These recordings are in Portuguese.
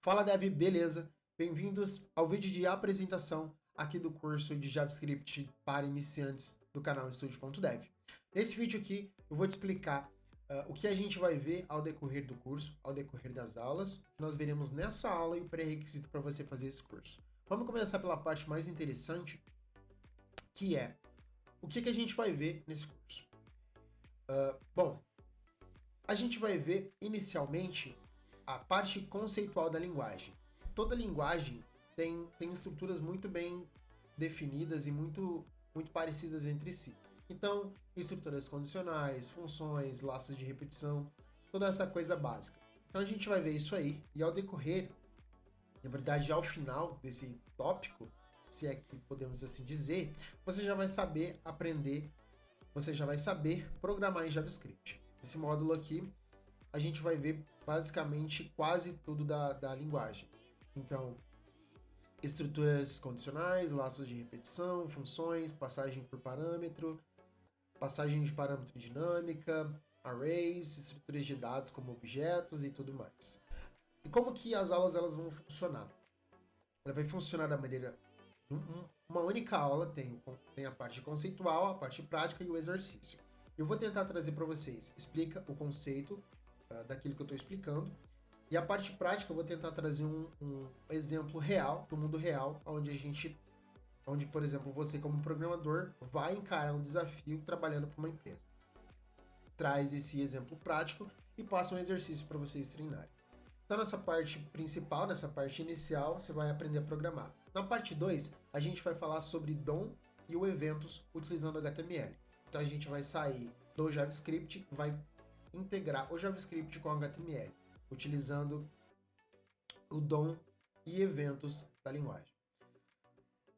Fala Dev, beleza? Bem-vindos ao vídeo de apresentação aqui do curso de JavaScript para iniciantes do canal Estúdio.dev. Nesse vídeo aqui eu vou te explicar o que a gente vai ver ao decorrer do curso, ao decorrer das aulas, que nós veremos nessa aula e o pré-requisito para você fazer esse curso. Vamos começar pela parte mais interessante, que é o que a gente vai ver nesse curso. Bom, a gente vai ver inicialmente a parte conceitual da linguagem. Toda linguagem tem estruturas muito bem definidas e muito parecidas entre si. Então, estruturas condicionais, funções, laços de repetição, toda essa coisa básica. Então a gente vai ver isso aí, e ao decorrer, na verdade ao final desse tópico, se é que podemos assim dizer, você já vai saber aprender, você já vai saber programar em JavaScript. Esse módulo aqui, a gente vai ver basicamente quase tudo da linguagem. Então, estruturas condicionais, laços de repetição, funções, passagem por parâmetro, passagem de parâmetro dinâmica, arrays, estruturas de dados como objetos e tudo mais. E como que as aulas elas vão funcionar? Ela vai funcionar da maneira... Uma única aula tem a parte conceitual, a parte prática e o exercício. Eu vou tentar trazer para vocês, explica o conceito daquilo que eu estou explicando, e a parte prática eu vou tentar trazer um exemplo real, do mundo real, onde, por exemplo, você como programador vai encarar um desafio trabalhando para uma empresa. Traz esse exemplo prático e passa um exercício para vocês treinarem. Então, nessa parte principal, nessa parte inicial, você vai aprender a programar. Na parte 2, a gente vai falar sobre DOM e o eventos utilizando HTML. Então, a gente vai sair do JavaScript, vai integrar o JavaScript com o HTML, utilizando o DOM e eventos da linguagem.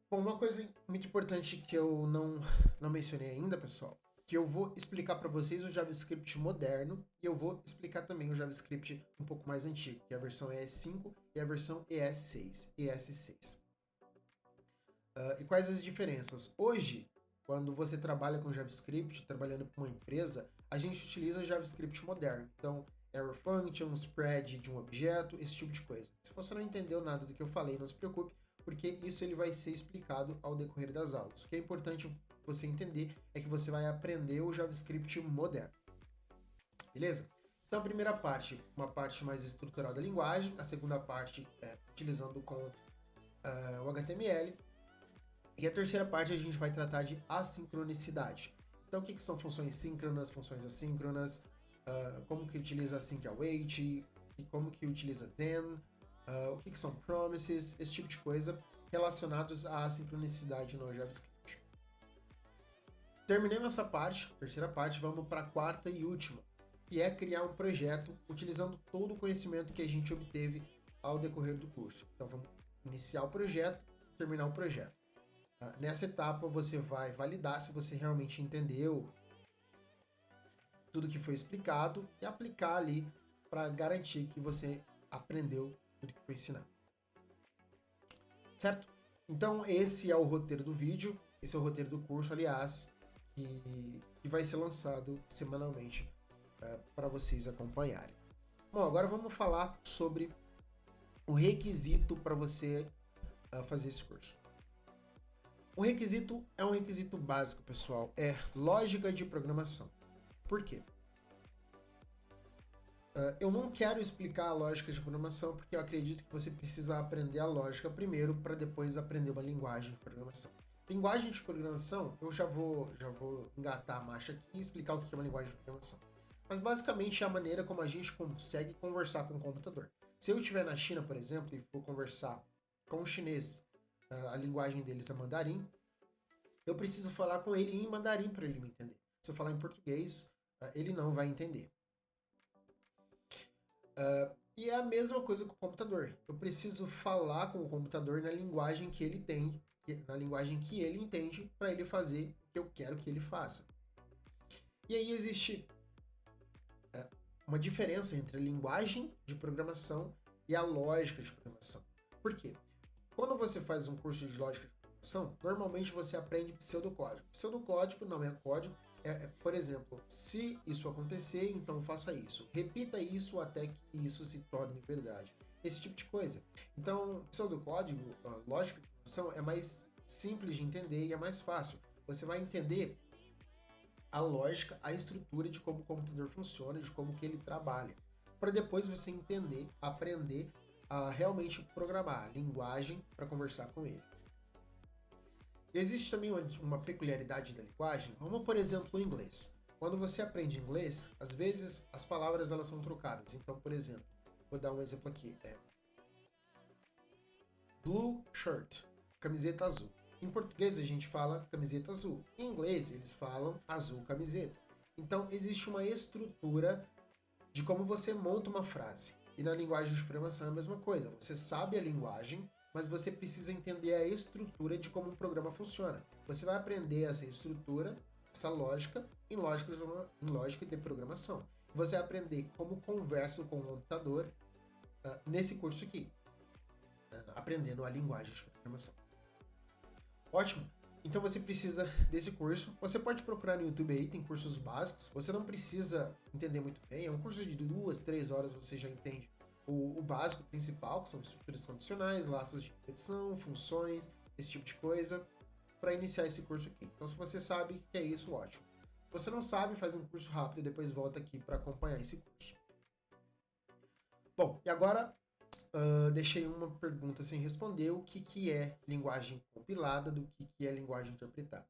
Bom, uma coisa muito importante que eu não mencionei ainda, pessoal, que eu vou explicar para vocês o JavaScript moderno e eu vou explicar também o JavaScript um pouco mais antigo, que é a versão ES5 e a versão ES6. E quais as diferenças? Hoje, quando você trabalha com JavaScript, trabalhando para uma empresa, a gente utiliza JavaScript moderno. Então, error function, spread de um objeto, esse tipo de coisa. Se você não entendeu nada do que eu falei, não se preocupe, porque isso ele vai ser explicado ao decorrer das aulas. O que é importante você entender é que você vai aprender o JavaScript moderno. Beleza? Então, a primeira parte, uma parte mais estrutural da linguagem, a segunda parte é utilizando com o HTML, e a terceira parte a gente vai tratar de assincronicidade. Então, o que são funções síncronas, funções assíncronas, como que utiliza async await, e como que utiliza then, o que são promises, esse tipo de coisa relacionados à sincronicidade no JavaScript. Terminando essa parte, terceira parte, vamos para a quarta e última, que é criar um projeto utilizando todo o conhecimento que a gente obteve ao decorrer do curso. Então vamos iniciar o projeto, terminar o projeto. Nessa etapa você vai validar se você realmente entendeu tudo que foi explicado e aplicar ali para garantir que você aprendeu tudo que foi ensinado. Certo? Então esse é o roteiro do vídeo, esse é o roteiro do curso, aliás, que vai ser lançado semanalmente para vocês acompanharem. Bom, agora vamos falar sobre o requisito para você fazer esse curso. O requisito é um requisito básico, pessoal, é lógica de programação. Por quê? Eu não quero explicar a lógica de programação porque eu acredito que você precisa aprender a lógica primeiro para depois aprender uma linguagem de programação. Linguagem de programação, eu já vou engatar a marcha aqui e explicar o que é uma linguagem de programação. Mas basicamente é a maneira como a gente consegue conversar com o computador. Se eu estiver na China, por exemplo, e for conversar com o chinês, a linguagem deles é mandarim, eu preciso falar com ele em mandarim para ele me entender. Se eu falar em português, ele não vai entender. E é a mesma coisa com o computador. Eu preciso falar com o computador na linguagem que ele tem, na linguagem que ele entende, para ele fazer o que eu quero que ele faça. E aí existe uma diferença entre a linguagem de programação e a lógica de programação. Por quê? Quando você faz um curso de lógica de programação, normalmente você aprende pseudocódigo. Pseudocódigo não é código, por exemplo, se isso acontecer, então faça isso. Repita isso até que isso se torne verdade. esse tipo de coisa. Então, pseudocódigo, lógica de programação é mais simples de entender e é mais fácil. Você vai entender a lógica, a estrutura de como o computador funciona, de como que ele trabalha, para depois você entender, aprender a realmente programar a linguagem para conversar com ele. Existe também uma peculiaridade da linguagem, como por exemplo o inglês. Quando você aprende inglês, às vezes as palavras elas são trocadas. Então, por exemplo, vou dar um exemplo aqui. Blue shirt, camiseta azul. Em português a gente fala camiseta azul. Em inglês eles falam azul camiseta. Então existe uma estrutura de como você monta uma frase. E na linguagem de programação é a mesma coisa. Você sabe a linguagem, mas você precisa entender a estrutura de como um programa funciona. Você vai aprender essa estrutura, essa lógica, em lógica de programação. Você vai aprender como conversa com o computador nesse curso aqui, aprendendo a linguagem de programação. Ótimo! Então você precisa desse curso. Você pode procurar no YouTube aí, tem cursos básicos. Você não precisa entender muito bem. É um curso de 2, 3 horas, você já entende o básico, o principal, que são estruturas condicionais, laços de repetição, funções, esse tipo de coisa, para iniciar esse curso aqui. Então se você sabe que é isso, ótimo. Se você não sabe, faz um curso rápido e depois volta aqui para acompanhar esse curso. Bom, e agora deixei uma pergunta sem responder, o que é linguagem compilada do que é linguagem interpretada.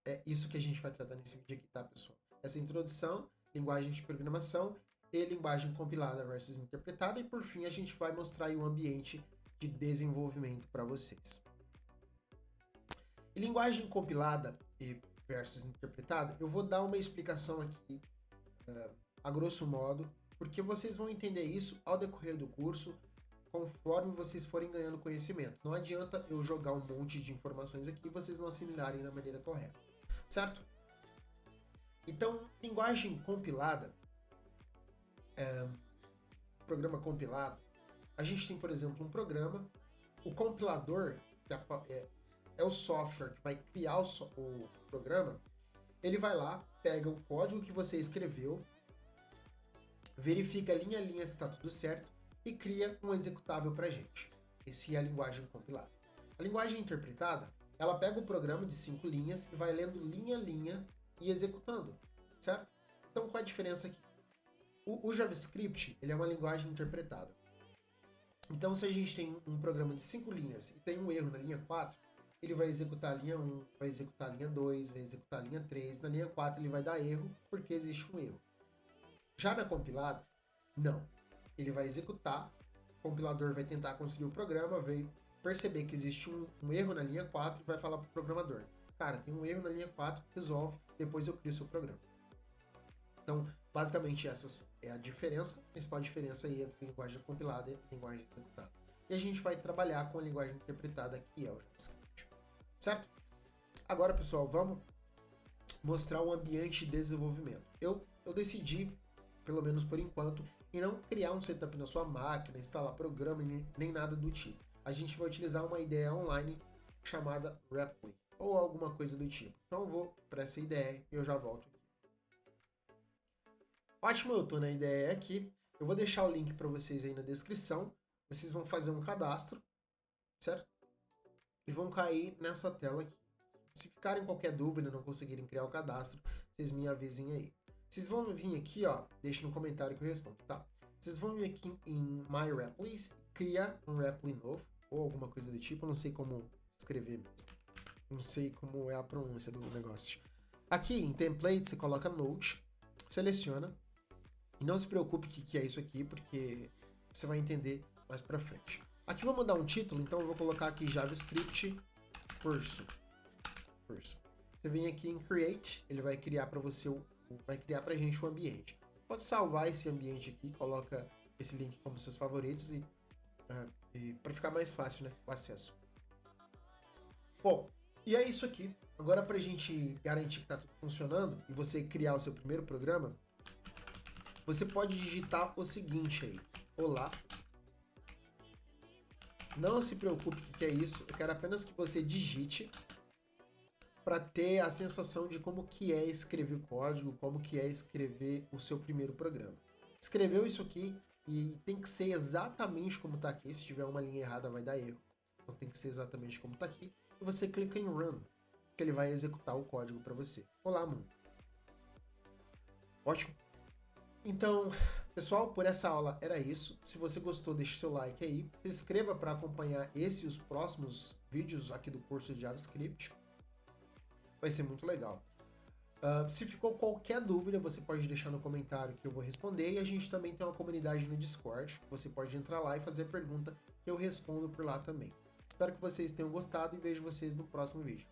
É isso que a gente vai tratar nesse vídeo aqui, tá, pessoal? Essa introdução, linguagem de programação e linguagem compilada versus interpretada, e por fim a gente vai mostrar aí o ambiente de desenvolvimento para vocês. E linguagem compilada e versus interpretada, eu vou dar uma explicação aqui, a grosso modo, porque vocês vão entender isso ao decorrer do curso, conforme vocês forem ganhando conhecimento. Não adianta eu jogar um monte de informações aqui e vocês não assimilarem da maneira correta, certo? Então, linguagem compilada, programa compilado, a gente tem, por exemplo, um programa, o compilador, que é o software que vai criar o programa, ele vai lá, pega o código que você escreveu, verifica linha a linha se está tudo certo e cria um executável para a gente. Essa é a linguagem compilada. A linguagem interpretada, ela pega o programa de 5 linhas e vai lendo linha a linha e executando, certo? Então, qual é a diferença aqui? O JavaScript, ele é uma linguagem interpretada. Então, se a gente tem um programa de 5 linhas e tem um erro na linha 4, ele vai executar a linha 1, vai executar a linha 2, vai executar a linha 3. Na linha 4 ele vai dar erro porque existe um erro. Já na compilada, não. Ele vai executar, o compilador vai tentar construir o programa, vai perceber que existe um erro na linha 4 e vai falar para o programador: cara, tem um erro na linha 4, resolve, depois eu crio o seu programa. Então, basicamente, essa é a diferença, a principal diferença aí entre linguagem compilada e linguagem executada. E a gente vai trabalhar com a linguagem interpretada, que é o JavaScript. Certo? Agora, pessoal, vamos mostrar o ambiente de desenvolvimento. Eu decidi, pelo menos por enquanto, em não criar um setup na sua máquina, instalar programa, nem nada do tipo. A gente vai utilizar uma ideia online chamada Repli, ou alguma coisa do tipo. Então eu vou para essa ideia e eu já volto aqui. Ótimo, eu estou na ideia aqui. Eu vou deixar o link para vocês aí na descrição. Vocês vão fazer um cadastro, certo? E vão cair nessa tela aqui. Se ficarem qualquer dúvida, não conseguirem criar o cadastro, vocês me avisem aí. Vocês vão vir aqui, ó, deixa no comentário que eu respondo, tá? Vocês vão vir aqui em My Replis, cria um Repli novo, ou alguma coisa do tipo, eu não sei como escrever mesmo. Não sei como é a pronúncia do negócio. Aqui em Template, você coloca Node, seleciona, e não se preocupe que é isso aqui, porque você vai entender mais pra frente. Aqui vou mandar um título, então eu vou colocar aqui JavaScript curso. Você vem aqui em Create, ele vai criar para você, vai criar pra gente um ambiente. Pode salvar esse ambiente aqui, coloca esse link como seus favoritos e para ficar mais fácil, né, o acesso. Bom, e é isso aqui. Agora, pra gente garantir que tá tudo funcionando e você criar o seu primeiro programa, você pode digitar o seguinte aí: olá. Não se preocupe com o que é isso, eu quero apenas que você digite para ter a sensação de como que é escrever código, como que é escrever o seu primeiro programa. Escreveu isso aqui, E tem que ser exatamente como está aqui. Se tiver uma linha errada, vai dar erro. Então tem que ser exatamente como está aqui. E você clica em Run, que ele vai executar o código para você. Olá, mundo. Ótimo. Então, pessoal, por essa aula era isso. Se você gostou, deixe seu like aí. Se inscreva para acompanhar esse e os próximos vídeos aqui do curso de JavaScript. Vai ser muito legal. Se ficou qualquer dúvida, você pode deixar no comentário que eu vou responder. E a gente também tem uma comunidade no Discord. Você pode entrar lá e fazer pergunta que eu respondo por lá também. Espero que vocês tenham gostado e vejo vocês no próximo vídeo.